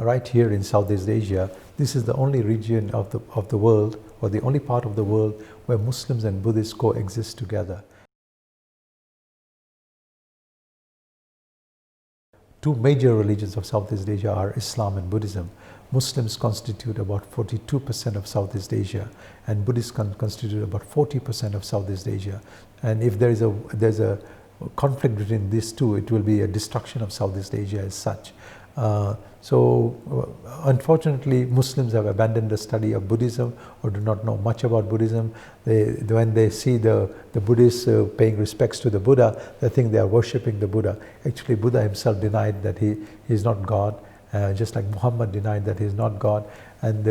right here in Southeast Asia, this is the only region of the world, or the only part of the world, where Muslims and Buddhists coexist together. Two major religions of Southeast Asia are Islam and Buddhism. Muslims constitute about 42% of Southeast Asia, and Buddhists constitute about 40% of Southeast Asia. And if there's a conflict between these two, it will be a destruction of Southeast Asia as such. Unfortunately, Muslims have abandoned the study of Buddhism, or do not know much about Buddhism. When they see the Buddhists paying respects to the Buddha, they think they are worshipping the Buddha. Actually, Buddha himself denied that he is not God, just like Muhammad denied that he is not God. And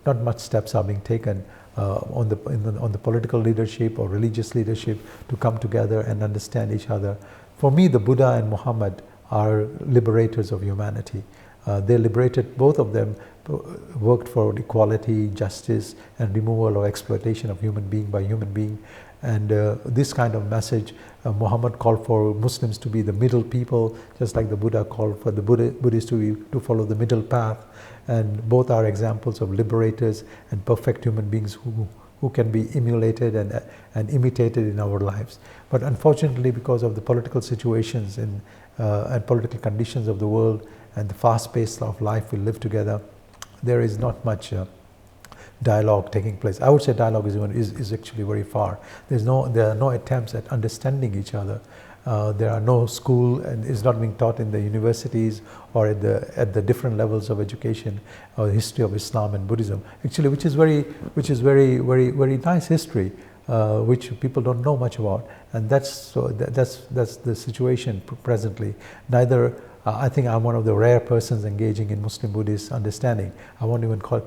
not much steps are being taken on the political leadership or religious leadership to come together and understand each other. For me, the Buddha and Muhammad are liberators of humanity. They liberated, both of them worked for equality, justice, and removal of exploitation of human being by human being. And this kind of message, Muhammad called for Muslims to be the middle people, just like the Buddha called for the Buddhists to follow the middle path. And both are examples of liberators and perfect human beings who can be emulated and imitated in our lives. But unfortunately, because of the political situations and political conditions of the world and the fast pace of life we live together, there is not much dialogue taking place. I would say dialogue is actually very far. There are no attempts at understanding each other. There are no school, and it's not being taught in the universities or at the different levels of education, or the history of Islam and Buddhism. Actually, which is very nice history, which people don't know much about, and that's the situation presently. Neither. I think I'm one of the rare persons engaging in Muslim-Buddhist understanding. I won't even call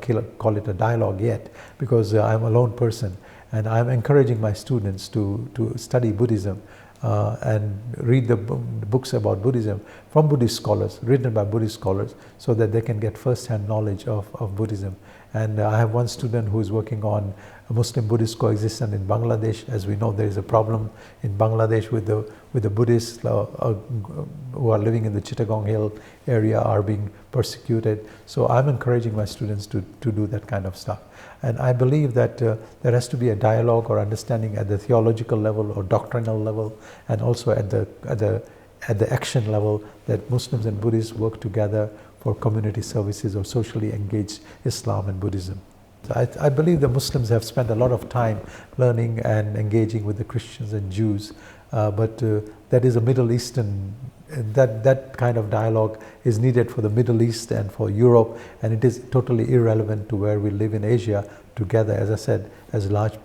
it a dialogue yet, because I'm a lone person, and I'm encouraging my students to study Buddhism and read the books about Buddhism from Buddhist scholars, written by Buddhist scholars, so that they can get first-hand knowledge of Buddhism. And I have one student who is working on Muslim-Buddhist coexistence in Bangladesh. As we know, there is a problem in Bangladesh with the Buddhists who are living in the Chittagong Hill area are being persecuted. So I'm encouraging my students to do that kind of stuff. And I believe that there has to be a dialogue or understanding at the theological level or doctrinal level, and also at the action level, that Muslims and Buddhists work together for community services or socially engaged Islam and Buddhism. So I believe the Muslims have spent a lot of time learning and engaging with the Christians and Jews, but that is a Middle Eastern, that kind of dialogue is needed for the Middle East and for Europe, and it is totally irrelevant to where we live in Asia together, as I said, as large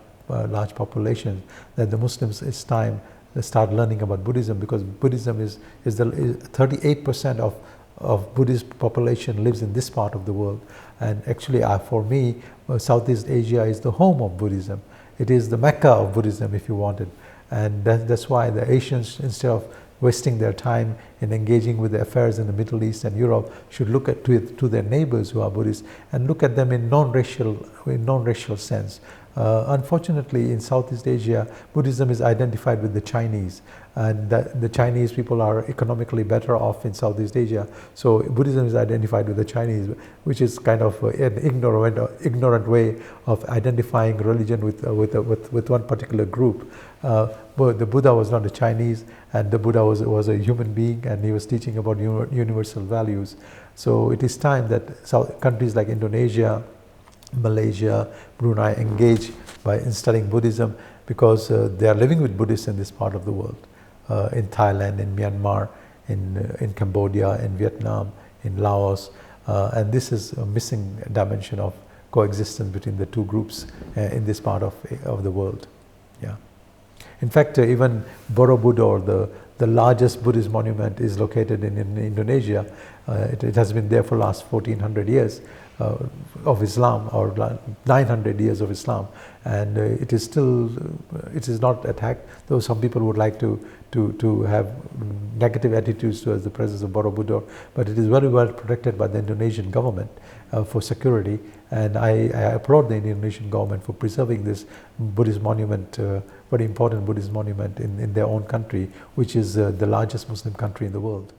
populations, that the Muslims, it's time they start learning about Buddhism, because Buddhism is 38% of Buddhist population lives in this part of the world. And actually, for me, Southeast Asia is the home of Buddhism. It is the Mecca of Buddhism, if you wanted. And that's why the Asians, instead of wasting their time in engaging with the affairs in the Middle East and Europe, should look to their neighbors who are Buddhists and look at them in non-racial sense. Unfortunately, in Southeast Asia, Buddhism is identified with the Chinese, and the Chinese people are economically better off in Southeast Asia. So Buddhism is identified with the Chinese, which is kind of an ignorant way of identifying religion with one particular group. But the Buddha was not a Chinese, and the Buddha was a human being, and he was teaching about universal values. So it is time that countries like Indonesia, Malaysia, Brunei engage in studying Buddhism, because they are living with Buddhists in this part of the world, in Thailand, in Myanmar, in Cambodia, in Vietnam, in Laos, and this is a missing dimension of coexistence between the two groups in this part of the world. Yeah. In fact, even Borobudur, the largest Buddhist monument, is located in Indonesia. It has been there for the last 1400 years of Islam, or 900 years of Islam, and it is not attacked, though some people would like to have negative attitudes towards the presence of Borobudur, but it is very well protected by the Indonesian government for security, and I applaud the Indonesian government for preserving this Buddhist monument, very important Buddhist monument in their own country, which is the largest Muslim country in the world.